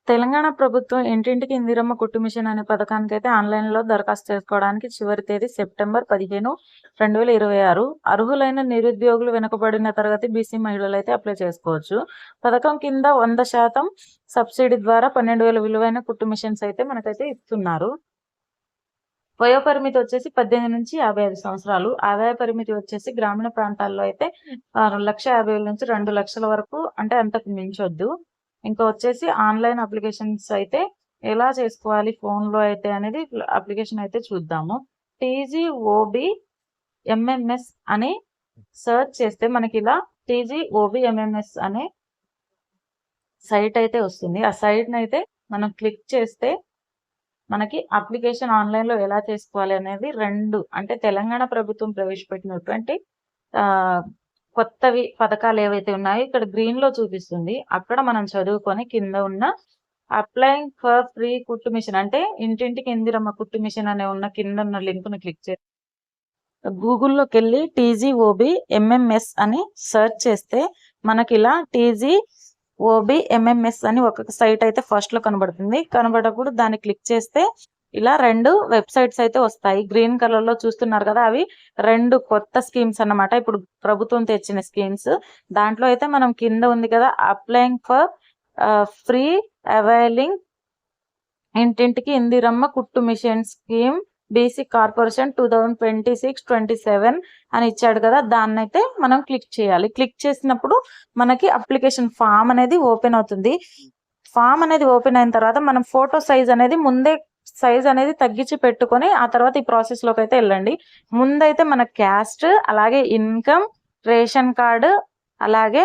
తెలంగాణ ప్రభుత్వం ఇంటింటికి ఇందిరమ్మ కుట్టు మిషన్ అనే పథకానికైతే ఆన్‌లైన్‌లో దరఖాస్తు చేసుకోవడానికి చివరి తేదీ సెప్టెంబర్ 15, 2026. అర్హులైన నిరుద్యోగులు, వెనుకబడిన తరగతి బీసీ మహిళలైతే అప్లై చేసుకోవచ్చు. పథకం కింద 100% సబ్సిడీ ద్వారా 12,000 విలువైన కుట్టు మిషన్స్ అయితే మనకైతే ఇస్తున్నారు. వయోపరిమితి వచ్చేసి 18 నుంచి 55 సంవత్సరాలు. ఆదాయ పరిమితి వచ్చేసి గ్రామీణ ప్రాంతాల్లో అయితే 1,50,000 నుంచి 2 లక్షల వరకు, అంటే అంతకు మించొద్దు. ఇంకా వచ్చేసి ఆన్లైన్ అప్లికేషన్స్ అయితే ఎలా చేసుకోవాలి ఫోన్లో అయితే అనేది అప్లికేషన్ అయితే చూద్దాము. TGOBMMS అని సెర్చ్ చేస్తే మనకి ఇలా TGOBMMS అనే సైట్ అయితే వస్తుంది. ఆ సైట్ని అయితే మనం క్లిక్ చేస్తే మనకి అప్లికేషన్ ఆన్లైన్లో ఎలా చేసుకోవాలి అనేది 2, అంటే తెలంగాణ ప్రభుత్వం ప్రవేశపెట్టినటువంటి కొత్తవి పథకాలు ఏవైతే ఉన్నాయో ఇక్కడ గ్రీన్ లో చూపిస్తుంది. అక్కడ మనం చదువుకొని కింద ఉన్న అప్లైయింగ్ ఫర్ ఫ్రీ కుట్టు మిషన్, అంటే ఇంటింటికి ఇందిరమ్మ కుట్టు మిషన్ అనే ఉన్న కింద ఉన్న లింక్ ను క్లిక్ చేసి గూగుల్లోకి వెళ్ళి TGOBMMS అని సెర్చ్ చేస్తే మనకి ఇలా TGOBMMS అని ఒక సైట్ అయితే ఫస్ట్ లో కనబడుతుంది. కనబడప్పుడు దాన్ని క్లిక్ చేస్తే ఇలా 2 వెబ్సైట్స్ అయితే వస్తాయి. గ్రీన్ కలర్ లో చూస్తున్నారు కదా, అవి 2 కొత్త స్కీమ్స్ అన్నమాట. ఇప్పుడు ప్రభుత్వం తెచ్చిన స్కీమ్స్. దాంట్లో అయితే మనం కింద ఉంది కదా, అప్లైయింగ్ ఫర్ ఫ్రీ అవైలింగ్ ఇంటింటికి ఇందిరమ్మ కుట్టు మిషన్ స్కీమ్ బీసీ కార్పొరేషన్ 2026-27 అని ఇచ్చాడు కదా, దాన్ని అయితే మనం క్లిక్ చేయాలి. క్లిక్ చేసినప్పుడు మనకి అప్లికేషన్ ఫామ్ అనేది ఓపెన్ అవుతుంది. ఫామ్ అనేది ఓపెన్ అయిన తర్వాత మనం ఫోటో సైజ్ అనేది ముందే తగ్గించి పెట్టుకొని ఆ తర్వాత ఈ ప్రాసెస్ లోకి అయితే వెళ్ళండి. ముందైతే మన క్యాస్ట్, అలాగే ఇన్కమ్, రేషన్ కార్డు, అలాగే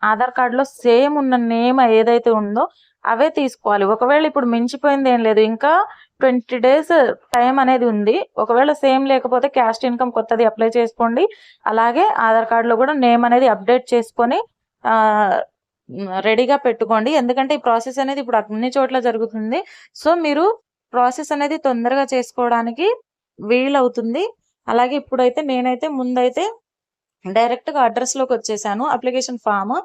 ఆధార్ కార్డులో సేమ్ ఉన్న నేమ్ ఏదైతే ఉందో అవే తీసుకోవాలి. ఒకవేళ ఇప్పుడు మించిపోయింది ఏం లేదు, ఇంకా 20 days టైం అనేది ఉంది. ఒకవేళ సేమ్ లేకపోతే క్యాస్ట్, ఇన్కమ్ కొత్తది అప్లై చేసుకోండి. అలాగే ఆధార్ కార్డులో కూడా నేమ్ అనేది అప్డేట్ చేసుకొని రెడీగా పెట్టుకోండి. ఎందుకంటే ఈ ప్రాసెస్ అనేది ఇప్పుడు అన్ని చోట్ల జరుగుతుంది. సో మీరు ప్రాసెస్ అనేది తొందరగా చేసుకోవడానికి వీలవుతుంది. అలాగే ఇప్పుడైతే నేనైతే ముందైతే డైరెక్ట్గా అడ్రస్లోకి వచ్చేసాను. అప్లికేషన్ ఫామ్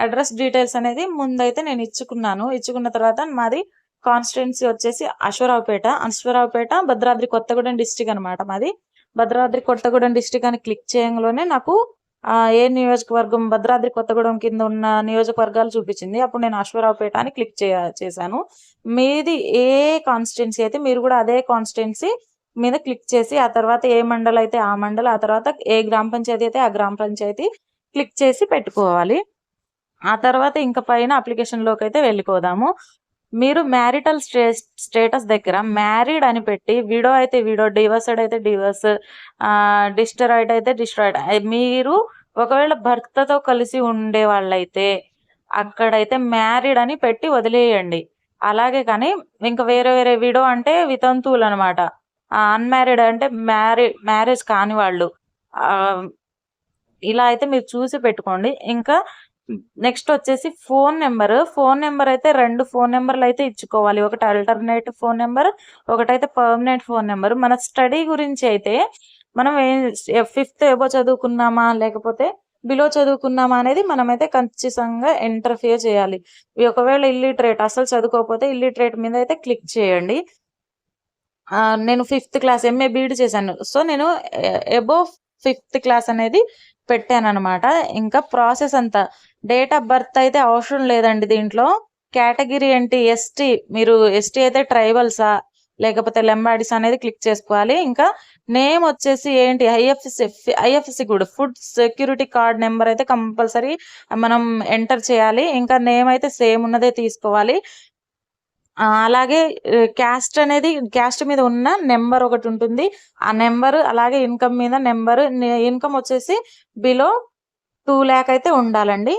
అడ్రస్ డీటెయిల్స్ అనేది ముందైతే నేను ఇచ్చుకున్న తర్వాత మాది కాన్స్టిట్యున్సీ వచ్చేసి అశ్వరావుపేట భద్రాద్రి కొత్తగూడెం డిస్టిక్ అనమాట. మాది భద్రాద్రి కొత్తగూడెం డిస్టిక్ అని క్లిక్ చేయగానే నాకు ఏ నియోజకవర్గం, భద్రాద్రి కొత్తగూడెం కింద ఉన్న నియోజకవర్గాలు చూపించింది. అప్పుడు నేను అశ్వరావుపేట అని క్లిక్ చేశాను. మీది ఏ కాన్స్టిట్యున్సీ అయితే మీరు కూడా అదే కాన్స్టిట్యున్సీ మీద క్లిక్ చేసి ఆ తర్వాత ఏ మండల్ అయితే ఆ మండల్, ఆ తర్వాత ఏ గ్రామ పంచాయతీ అయితే ఆ గ్రామ పంచాయతీ క్లిక్ చేసి పెట్టుకోవాలి. ఆ తర్వాత ఇంకా పైన అప్లికేషన్ లోకి అయితే వెళ్ళిపోదాము. మీరు మ్యారిటల్ స్టేటస్ దగ్గర మ్యారీడ్ అని పెట్టి, విడో అయితే విడో, డివర్స్డ్ అయితే డివర్స్, డిస్టరాయిడ్ అయితే డిస్టరాయిడ్. మీరు ఒకవేళ భర్తతో కలిసి ఉండే వాళ్ళైతే అక్కడైతే మ్యారీడ్ అని పెట్టి వదిలేయండి. అలాగే కానీ ఇంకా వేరే విడో అంటే వితంతువులు అనమాట, అన్మ్యారీడ్ అంటే మ్యారేజ్ కాని వాళ్ళు, ఇలా అయితే మీరు చూసి పెట్టుకోండి. ఇంకా నెక్స్ట్ వచ్చేసి ఫోన్ నెంబర్ అయితే 2 ఫోన్ నెంబర్లు అయితే ఇచ్చుకోవాలి. ఒకటి ఆల్టర్నేటివ్ ఫోన్ నెంబర్, ఒకటైతే పర్మనెంట్ ఫోన్ నెంబర్. మన స్టడీ గురించి అయితే మనం 5th ఎబో చదువుకున్నామా లేకపోతే బిలో చదువుకున్నామా అనేది మనమైతే ఖచ్చితంగా ఎంటర్ఫియర్ చేయాలి. ఒకవేళ ఇల్లిటరేట్, అసలు చదువుకోకపోతే ఇల్లిటరేట్ మీద అయితే క్లిక్ చేయండి. నేను 5th క్లాస్ MA బీఈడి చేశాను. సో నేను అబోవ్ 5th క్లాస్ అనేది పెట్టాను అనమాట. ఇంకా ప్రాసెస్ అంతా డేట్ ఆఫ్ బర్త్ అయితే అవసరం లేదండి దీంట్లో. కేటగిరీ ఏంటి, ఎస్టీ, మీరు ఎస్టీ అయితే ట్రైబల్సా లేకపోతే లెంబాడిస్ అనేది క్లిక్ చేసుకోవాలి. ఇంకా నేమ్ వచ్చేసి ఏంటి, ఐఎఫ్ఎస్సి కూడా ఫుడ్ సెక్యూరిటీ కార్డ్ నెంబర్ అయితే కంపల్సరీ మనం ఎంటర్ చేయాలి. ఇంకా నేమ్ అయితే సేమ్ ఉన్నదే తీసుకోవాలి. అలాగే క్యాస్ట్ మీద ఉన్న నెంబర్ ఒకటి ఉంటుంది, ఆ నెంబర్. అలాగే ఇన్కమ్ మీద నెంబర్, ఇన్కమ్ వచ్చేసి బిలో 2 lakh అయితే ఉండాలండి.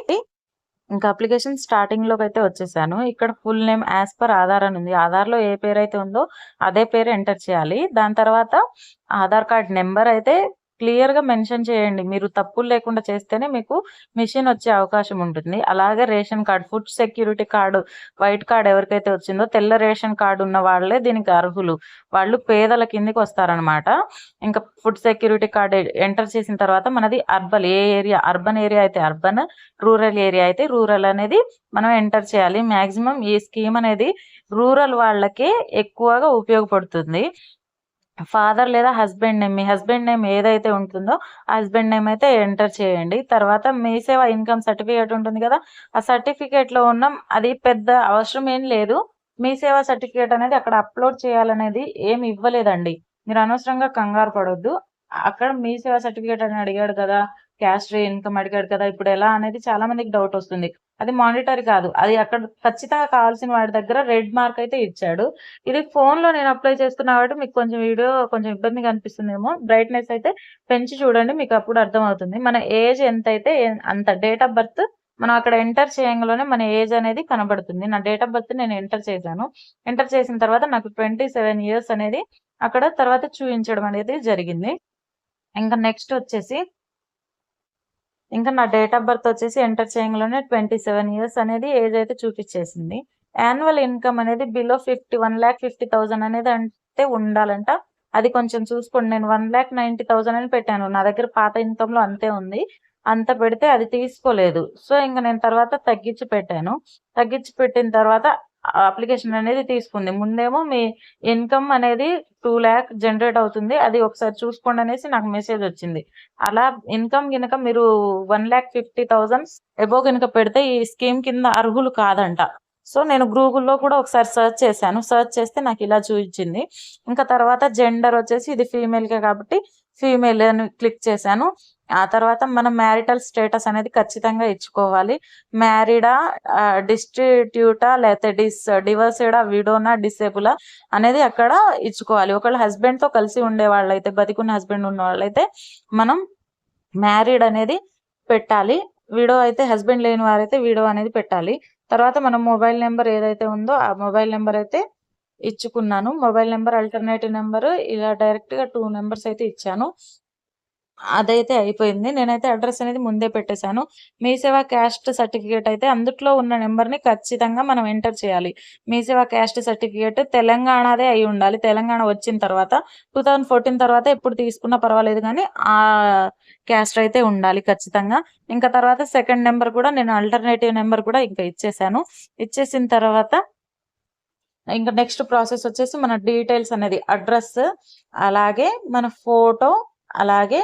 ఇంకా అప్లికేషన్ స్టార్టింగ్ లోకి అయితే వచ్చేసాను. ఇక్కడ full name as per Aadhaar అని ఉంది. ఆధార్లో ఏ పేరు అయితే ఉందో అదే పేరు ఎంటర్ చేయాలి. దాని తర్వాత ఆధార్ కార్డ్ నెంబర్ అయితే క్లియర్‌గా మెన్షన్ చేయండి. మీరు తప్పులు లేకుండా చేస్తేనే మీకు మిషన్ వచ్చే అవకాశం ఉంటుంది. అలాగే ration card, food security card, white card ఎవరికైతే వచ్చిందో తెల్ల రేషన్ కార్డ్ ఉన్న వాళ్ళే దీనికి అర్హులు. వాళ్ళు పేదల కిందకి వస్తారనమాట. ఇంకా ఫుడ్ సెక్యూరిటీ కార్డ్ ఎంటర్ చేసిన తర్వాత మనది అర్బన్ ఏరియా అయితే అర్బన్, రూరల్ ఏరియా అయితే రూరల్ అనేది మనం ఎంటర్ చేయాలి. మాక్సిమం ఈ స్కీమ్ అనేది రూరల్ వాళ్ళకే ఎక్కువగా ఉపయోగపడుతుంది. ఫాదర్ లేదా హస్బెండ్ నేమ్, మీ హస్బెండ్ నేమ్ ఏదైతే ఉంటుందో ఆ హస్బెండ్ నేమ్ అయితే ఎంటర్ చేయండి. తర్వాత మీ సేవ ఇన్కమ్ సర్టిఫికేట్ ఉంటుంది కదా, ఆ సర్టిఫికేట్లో ఉన్న అది పెద్ద అవసరం ఏం లేదు. మీ సేవ సర్టిఫికేట్ అనేది అక్కడ అప్లోడ్ చేయాలనేది ఏమి ఇవ్వలేదండి. మీరు అనవసరంగా కంగారు పడొద్దు. అక్కడ మీ సేవ సర్టిఫికేట్ అని అడిగాడు కదా, క్యాస్ట్ ఇన్కమ్ అడిగాడు కదా, ఇప్పుడు ఎలా అనేది చాలా మందికి డౌట్ వస్తుంది. అది మానిటరీ కాదు, అది అక్కడ ఖచ్చితంగా కావాల్సిన వాడి దగ్గర రెడ్ మార్క్ అయితే ఇచ్చాడు. ఇది ఫోన్‌లో నేను అప్లై చేస్తున్నా కాబట్టి మీకు కొంచెం వీడియో కొంచెం ఇబ్బందిగా అనిపిస్తుందేమో. బ్రైట్‌నెస్ అయితే పెంచి చూడండి, మీకు అప్పుడు అర్థమవుతుంది. మన ఏజ్ ఎంతైతే అంత డేట్ ఆఫ్ బర్త్ మనం అక్కడ ఎంటర్ చేయంగానే మన ఏజ్ అనేది కనబడుతుంది. నా డేట్ ఆఫ్ బర్త్ నేను ఎంటర్ చేశాను. ఎంటర్ చేసిన తర్వాత నాకు 27 ఇయర్స్ అనేది అక్కడ తర్వాత చూయించడం అనేది జరిగింది. ఇంకా నెక్స్ట్ వచ్చేసి ఇంకా నా డేట్ ఆఫ్ బర్త్ వచ్చేసి ఎంటర్ చేయంగానే 27 ఇయర్స్ అనేది ఏజ్ అయితే చూపించేసింది. యాన్యువల్ ఇన్కమ్ అనేది బిలో 1,50,000 అనేది అంటే ఉండాలంట. అది కొంచెం చూసుకోండి. నేను 1,90,000 అని పెట్టాను. నా దగ్గర పాత ఇన్కమ్‌లో అంతే ఉంది. అంత పెడితే అది తీసుకోలేదు. సో, ఇంక నేను తర్వాత తగ్గించి పెట్టాను. తగ్గించి పెట్టిన తర్వాత అప్లికేషన్ అనేది తీసుకుంది. ముందేమో మీ ఇన్కమ్ అనేది 2,00,000 జనరేట్ అవుతుంది. అది ఒకసారి చూసుకోండి అనేసి నాకు మెసేజ్ వచ్చింది. అలా ఇన్కమ్ గినక మీరు 1,50,000 అబోవ్ గనుక పెడితే ఈ స్కీమ్ కింద అర్హులు కాదంట. సో, నేను గూగుల్‌లో కూడా ఒకసారి సెర్చ్ చేశాను. సెర్చ్ చేస్తే నాకు ఇలా చూయించింది. ఇంకా తర్వాత జెండర్ వచ్చేసి ఇది ఫీమేల్‌కే కాబట్టి ఫీమేల్ అని క్లిక్ చేశాను. ఆ తర్వాత మనం మ్యారిటల్ స్టేటస్ అనేది ఖచ్చితంగా ఇచ్చుకోవాలి. మ్యారీడా, డిస్ట్రిబ్యూటా లేకపోతే డివోర్స్‌డా, విడోనా, డిసేబులా అనేది అక్కడ ఇచ్చుకోవాలి. ఒకవేళ హస్బెండ్‌తో కలిసి ఉండేవాళ్ళైతే, బతికున్న హస్బెండ్ ఉన్నవాళ్ళైతే మనం మ్యారీడ్ అనేది పెట్టాలి. విడో అయితే హస్బెండ్ లేని వారైతే విడో అనేది పెట్టాలి. తర్వాత మన మొబైల్ నెంబర్ ఏదైతే ఉందో ఆ మొబైల్ నెంబర్ అయితే ఇచ్చుకున్నాను. మొబైల్ నెంబర్, ఆల్టర్‌నేటివ్ నెంబర్ ఇలా డైరెక్ట్‌గా 2 నంబర్స్ అయితే ఇచ్చాను. అదైతే అయిపోయింది. నేనైతే అడ్రెస్ అనేది ముందే పెట్టేశాను. మీ సేవ క్యాస్ట్ సర్టిఫికేట్ అయితే అందుట్లో ఉన్న నెంబర్‌ని ఖచ్చితంగా మనం ఎంటర్ చేయాలి. మీ సేవ క్యాస్ట్ సర్టిఫికేట్ తెలంగాణదే అయి ఉండాలి. తెలంగాణ వచ్చిన తర్వాత 2014 తర్వాత ఎప్పుడు తీసుకున్నా పర్వాలేదు గానీ, ఆ క్యాస్ట్ అయితే ఉండాలి ఖచ్చితంగా. ఇంకా తర్వాత సెకండ్ నెంబర్ కూడా నేను ఆల్టర్‌నేటివ్ నెంబర్ కూడా ఇంకా ఇచ్చేశాను. ఇచ్చేసిన తర్వాత ఇంకా నెక్స్ట్ ప్రాసెస్ వచ్చేసి మన డీటెయిల్స్ అనేది అడ్రస్, అలాగే మన ఫోటో, అలాగే